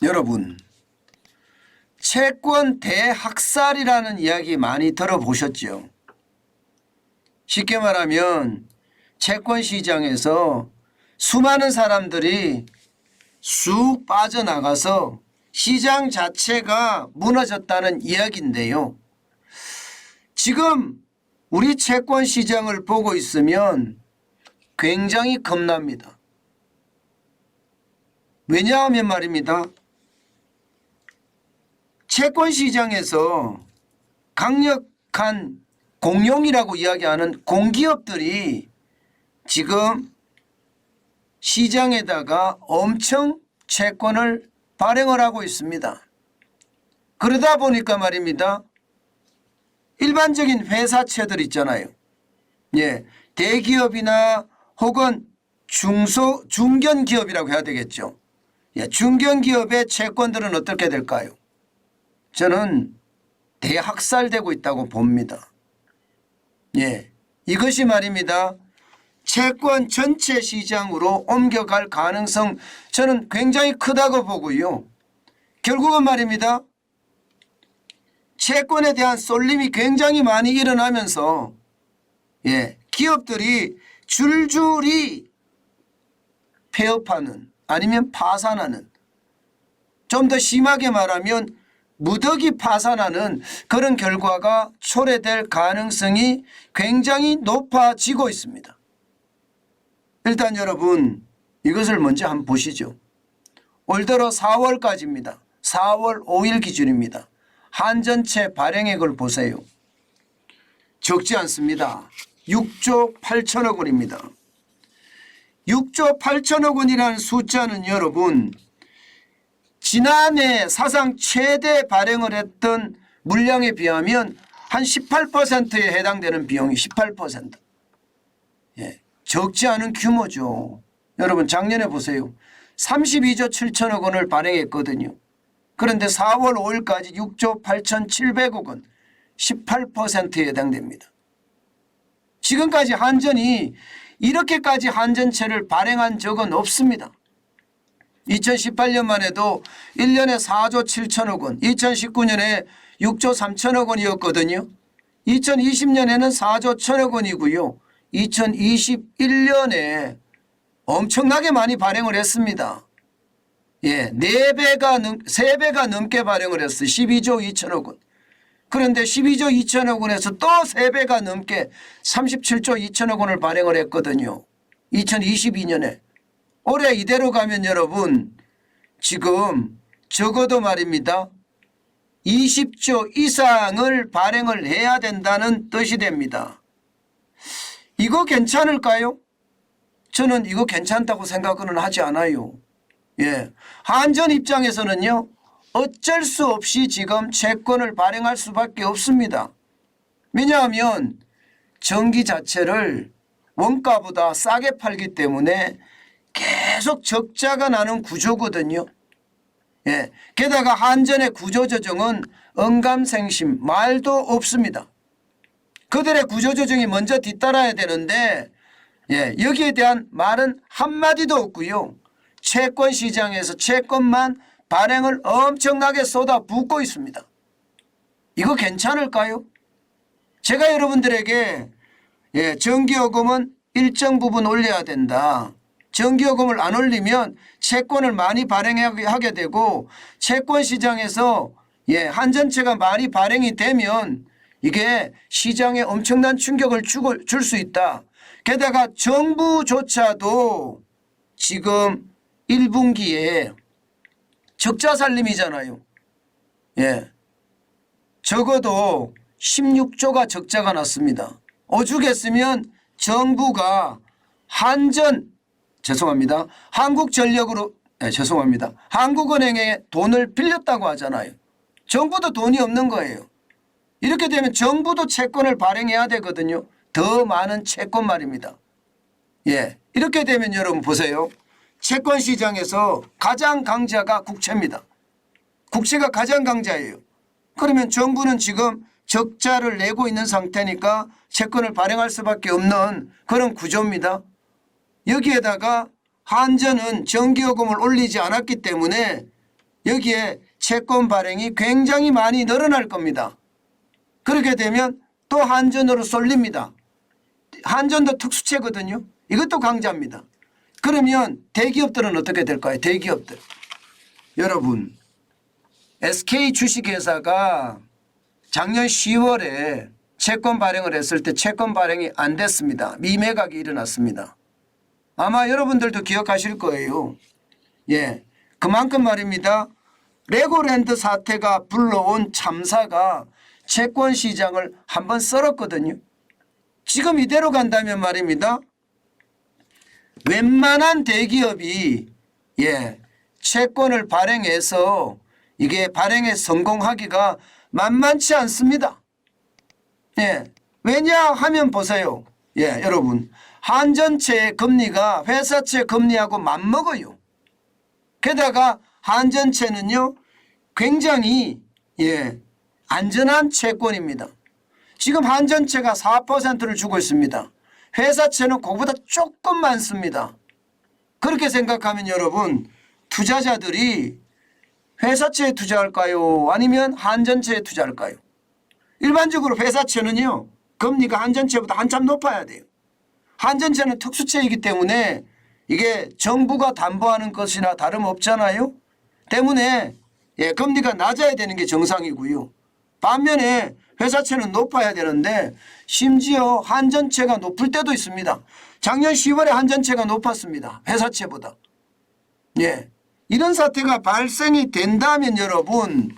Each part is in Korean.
여러분, 채권 대학살이라는 이야기 많이 들어보셨죠? 쉽게 말하면 채권 시장에서 수많은 사람들이 쑥 빠져나가서 시장 자체가 무너졌다는 이야기인데요. 지금 우리 채권 시장을 보고 있으면 굉장히 겁납니다. 왜냐하면 말입니다. 채권 시장에서 강력한 공룡이라고 이야기하는 공기업들이 지금 시장에다가 엄청 채권을 발행을 하고 있습니다. 그러다 보니까 말입니다. 일반적인 회사채들 있잖아요. 예, 대기업이나 혹은 중견기업이라고 해야 되겠죠. 예, 중견기업의 채권들은 어떻게 될까요? 저는 대학살되고 있다고 봅니다. 예, 이것이 말입니다. 채권 전체 시장으로 옮겨갈 가능성 저는 굉장히 크다고 보고요. 결국은 말입니다. 채권에 대한 쏠림이 굉장히 많이 일어나면서 기업들이 줄줄이 폐업하는 아니면 파산하는, 좀 더 심하게 말하면 무더기 파산하는 그런 결과가 초래될 가능성이 굉장히 높아지고 있습니다. 일단 여러분 이것을 먼저 한번 보시죠. 올 들어 4월까지입니다. 4월 5일 기준입니다. 한전채 발행액을 보세요. 적지 않습니다. 6조 8천억 원입니다. 6조 8천억 원이라는 숫자는 여러분 지난해 사상 최대 발행을 했던 물량에 비하면 한 18%에 해당되는 비용이 18%. 예, 적지 않은 규모죠. 여러분 작년에 보세요. 32조 7천억 원을 발행했거든요. 그런데 4월 5일까지 6조 8,700억 원, 18%에 해당됩니다. 지금까지 한전이 이렇게까지 한전채를 발행한 적은 없습니다. 2018년만 해도 1년에 4조 7천억 원, 2019년에 6조 3천억 원이었거든요. 2020년에는 4조 1천억 원이고요. 2021년에 엄청나게 많이 발행을 했습니다. 예, 3배가 넘게 발행을 했어요. 12조 2천억 원. 그런데 12조 2천억 원에서 또 3배가 넘게 37조 2천억 원을 발행을 했거든요. 2022년에. 올해 이대로 가면 여러분 지금 적어도 말입니다. 20조 이상을 발행을 해야 된다는 뜻이 됩니다. 이거 괜찮을까요? 저는 이거 괜찮다고 생각은 하지 않아요. 예, 한전 입장에서는요. 어쩔 수 없이 지금 채권을 발행할 수밖에 없습니다. 왜냐하면 전기 자체를 원가보다 싸게 팔기 때문에 계속 적자가 나는 구조거든요. 예, 게다가 한전의 구조조정은 언감생심 말도 없습니다. 그들의 구조조정이 먼저 뒤따라야 되는데 여기에 대한 말은 한마디도 없고요. 채권 시장에서 채권만 발행을 엄청나게 쏟아붓고 있습니다. 이거 괜찮을까요? 제가 여러분들에게 전기요금은 일정 부분 올려야 된다. 전기요금을 안 올리면 채권을 많이 발행하게 되고 채권 시장에서 한전채가 많이 발행이 되면 이게 시장에 엄청난 충격을 줄 수 있다. 게다가 정부조차도 지금 1분기에 적자 살림이잖아요. 예, 적어도 16조가 적자가 났습니다. 오죽했으면 정부가 한국전력으로 한국은행에 돈을 빌렸다고 하잖아요. 정부도 돈이 없는 거예요. 이렇게 되면 정부도 채권을 발행해야 되거든요. 더 많은 채권 말입니다. 예, 이렇게 되면 여러분 보세요. 채권 시장에서 가장 강자가 국채입니다. 국채가 가장 강자예요. 그러면 정부는 지금 적자를 내고 있는 상태니까 채권을 발행할 수밖에 없는 그런 구조입니다. 여기에다가 한전은 전기요금을 올리지 않았기 때문에 여기에 채권 발행이 굉장히 많이 늘어날 겁니다. 그렇게 되면 또 한전으로 쏠립니다. 한전도 특수채거든요. 이것도 강자입니다. 그러면 대기업들은 어떻게 될까요? 대기업들. 여러분, SK 주식회사가 작년 10월에 채권 발행을 했을 때 채권 발행이 안 됐습니다. 미매각이 일어났습니다. 아마 여러분들도 기억하실 거예요. 예, 그만큼 말입니다. 레고랜드 사태가 불러온 참사가 채권 시장을 한번 썰었거든요. 지금 이대로 간다면 말입니다. 웬만한 대기업이 채권을 발행해서 이게 발행에 성공하기가 만만치 않습니다. 왜냐하면 보세요. 여러분, 한전채의 금리가 회사채 금리하고 맞먹어요. 게다가 한전채는요 굉장히 안전한 채권입니다. 지금 한전채가 4%를 주고 있습니다. 회사채는 그거보다 조금 많습니다. 그렇게 생각하면 여러분, 투자자들이 회사채에 투자할까요? 아니면 한전채에 투자할까요? 일반적으로 회사채는요 금리가 한전채보다 한참 높아야 돼요. 한전채는 특수채이기 때문에 이게 정부가 담보하는 것이나 다름없잖아요. 때문에 금리가 낮아야 되는 게 정상이고요. 반면에 회사채는 높아야 되는데 심지어 한전채가 높을 때도 있습니다. 작년 10월에 한전채가 높았습니다. 회사채보다. 이런 사태가 발생이 된다면 여러분,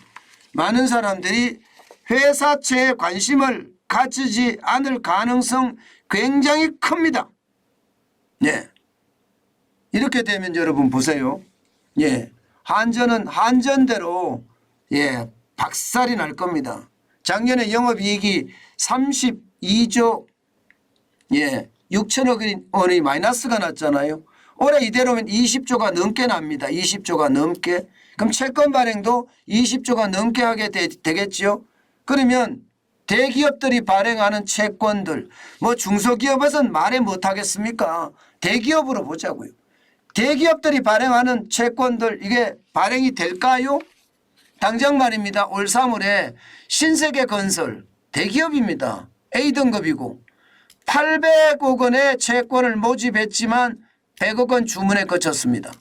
많은 사람들이 회사채에 관심을 가지지 않을 가능성 굉장히 큽니다. 이렇게 되면 여러분 보세요. 한전은 한전대로 박살이 날 겁니다. 작년에 영업이익이 32조 6천억 원이 마이너스가 났잖아요. 올해 이대로면 20조가 넘게 납니다. 20조가 넘게. 그럼 채권 발행도 20조가 넘게 하게 되겠죠. 그러면 대기업들이 발행하는 채권들, 뭐 중소기업에서는 말해 못하겠습니까? 대기업으로 보자고요. 대기업들이 발행하는 채권들 이게 발행이 될까요? 당장 말입니다. 올 3월에 신세계건설 대기업입니다. A등급이고 800억 원의 채권을 모집했지만 100억 원 주문에 거쳤습니다.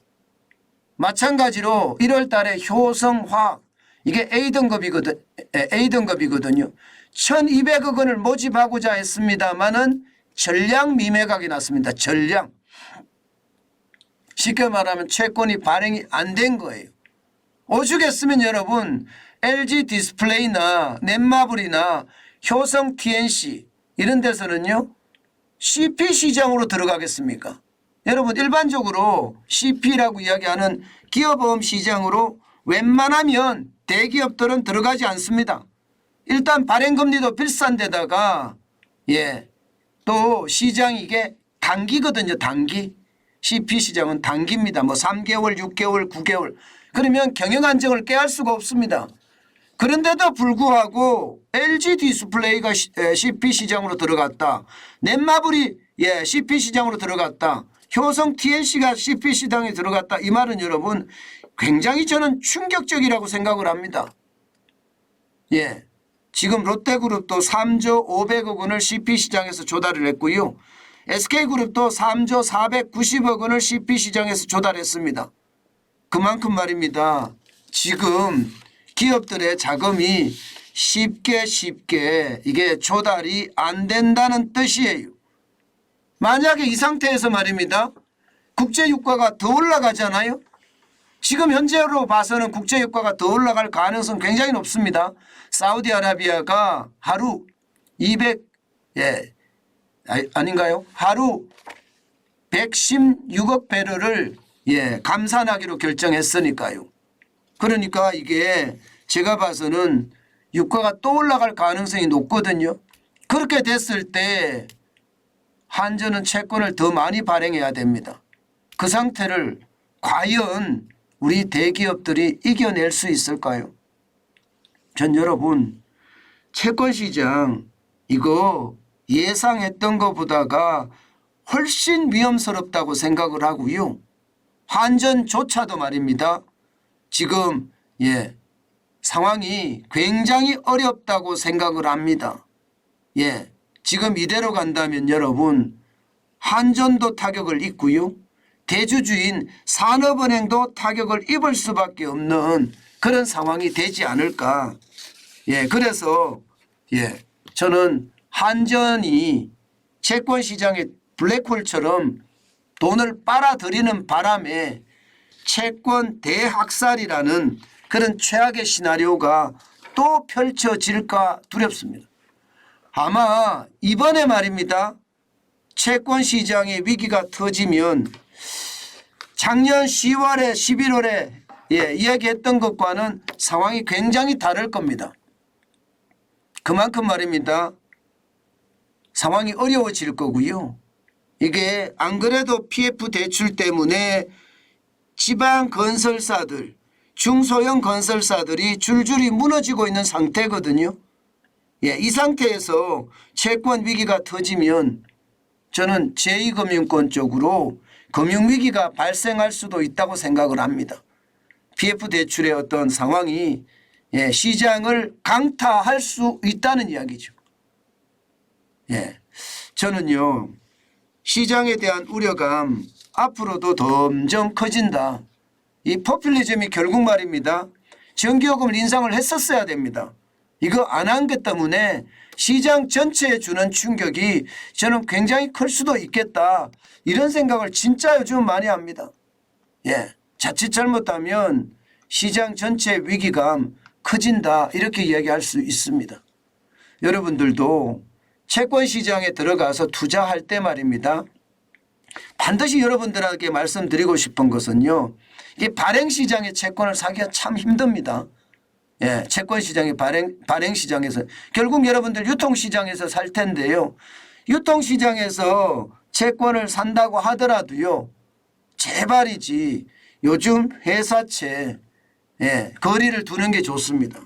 마찬가지로 1월 달에 효성화학 이게 A등급이거든요. 1200억 원을 모집하고자 했습니다마는 전량 미매각이 났습니다. 전량. 쉽게 말하면 채권이 발행이 안 된 거예요. 오죽했으면 여러분 LG 디스플레이나 넷마블이나 효성 TNC 이런 데서는요 CP 시장으로 들어가겠습니까? 여러분 일반적으로 CP라고 이야기하는 기업보험 시장으로 웬만하면 대기업들은 들어가지 않습니다. 일단 발행금리도 비싼 데다가 또 시장이 이게 단기거든요. 단기. CP 시장은 단기입니다. 뭐 3개월, 6개월, 9개월. 그러면 경영 안정을 깨할 수가 없습니다. 그런데도 불구하고 LG 디스플레이가 CP 시장으로 들어갔다. 넷마블이 CP 시장으로 들어갔다. 효성 TNC가 CP 시장에 들어갔다. 이 말은 여러분 굉장히 저는 충격적이라고 생각을 합니다. 지금 롯데그룹도 3조 500억 원을 CP 시장에서 조달을 했고요. SK그룹도 3조 490억 원을 CP 시장에서 조달했습니다. 그만큼 말입니다. 지금 기업들의 자금이 쉽게 이게 조달이 안 된다는 뜻이에요. 만약에 이 상태에서 말입니다. 국제유가가 더 올라가잖아요. 지금 현재로 봐서는 국제유가가 더 올라갈 가능성 굉장히 높습니다. 사우디아라비아가 하루 200 아닌가요? 하루 116억 배럴을 감산하기로 결정했으니까요. 그러니까 이게 제가 봐서는 유가가 또 올라갈 가능성이 높거든요. 그렇게 됐을 때 한전은 채권을 더 많이 발행해야 됩니다. 그 상태를 과연 우리 대기업들이 이겨낼 수 있을까요? 전 여러분 채권시장 이거 예상했던 것보다가 훨씬 위험스럽다고 생각을 하고요. 한전조차도 말입니다. 지금 예, 상황이 굉장히 어렵다고 생각을 합니다. 예, 지금 이대로 간다면 여러분 한전도 타격을 입고요. 대주주인 산업은행도 타격을 입을 수밖에 없는 그런 상황이 되지 않을까. 예, 그래서 저는 한전이 채권시장의 블랙홀처럼 돈을 빨아들이는 바람에 채권 대학살이라는 그런 최악의 시나리오가 또 펼쳐질까 두렵습니다. 아마 이번에 말입니다. 채권시장의 위기가 터지면 작년 10월에 11월에 이야기했던 것과는 상황이 굉장히 다를 겁니다. 그만큼 말입니다. 상황이 어려워질 거고요. 이게 안 그래도 PF 대출 때문에 지방 건설사들, 중소형 건설사들이 줄줄이 무너지고 있는 상태거든요. 이 상태에서 채권 위기가 터지면 저는 제2금융권 쪽으로 금융위기가 발생할 수도 있다고 생각을 합니다. PF 대출의 어떤 상황이 시장을 강타할 수 있다는 이야기죠. 저는요 시장에 대한 우려감 앞으로도 점점 커진다. 이 포퓰리즘이 결국 말입니다. 전기요금을 인상을 했었어야 됩니다. 이거 안 한 것 때문에 시장 전체에 주는 충격이 저는 굉장히 클 수도 있겠다. 이런 생각을 진짜 요즘 많이 합니다. 자칫 잘못하면 시장 전체의 위기감 커진다. 이렇게 이야기할 수 있습니다. 여러분들도 채권시장에 들어가서 투자할 때 말입니다. 반드시 여러분들에게 말씀드리고 싶은 것은요. 이 발행시장의 채권을 사기가 참 힘듭니다. 채권시장의 발행시장에서 결국 여러분들 유통시장에서 살 텐데요. 유통시장에서 채권을 산다고 하더라도요. 제발이지 요즘 회사채 거리를 두는 게 좋습니다.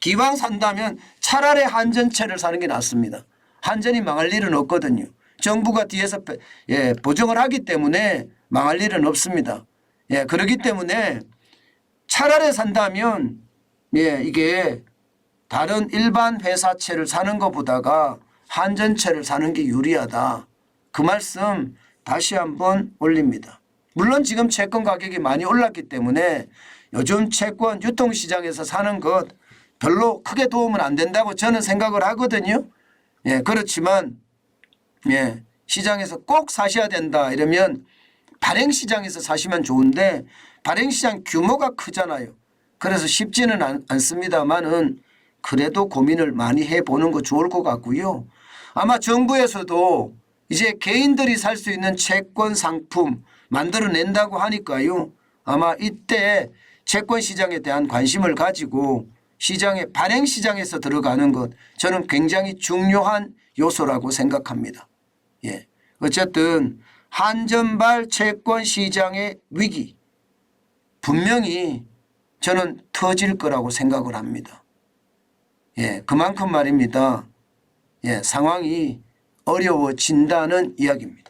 기왕 산다면 차라리 한전채를 사는 게 낫습니다. 한전이 망할 일은 없거든요. 정부가 뒤에서 보증을 하기 때문에 망할 일은 없습니다. 그렇기 때문에 차라리 산다면 이게 다른 일반 회사채를 사는 것보다가 한전채를 사는 게 유리하다. 그 말씀 다시 한번 올립니다. 물론 지금 채권 가격이 많이 올랐기 때문에 요즘 채권 유통시장에서 사는 것 별로 크게 도움은 안 된다고 저는 생각을 하거든요. 그렇지만 시장에서 꼭 사셔야 된다 이러면 발행시장에서 사시면 좋은데 발행시장 규모가 크잖아요. 그래서 쉽지는 않습니다만은 그래도 고민을 많이 해보는 거 좋을 것 같고요. 아마 정부에서도 이제 개인들이 살 수 있는 채권 상품 만들어낸다고 하니까요. 아마 이때 채권 시장에 대한 관심을 가지고 시장의 발행시장에서 들어가는 것 저는 굉장히 중요한 요소라고 생각합니다. 어쨌든 한전발 채권 시장의 위기 분명히 저는 터질 거라고 생각을 합니다. 그만큼 말입니다. 상황이 어려워진다는 이야기입니다.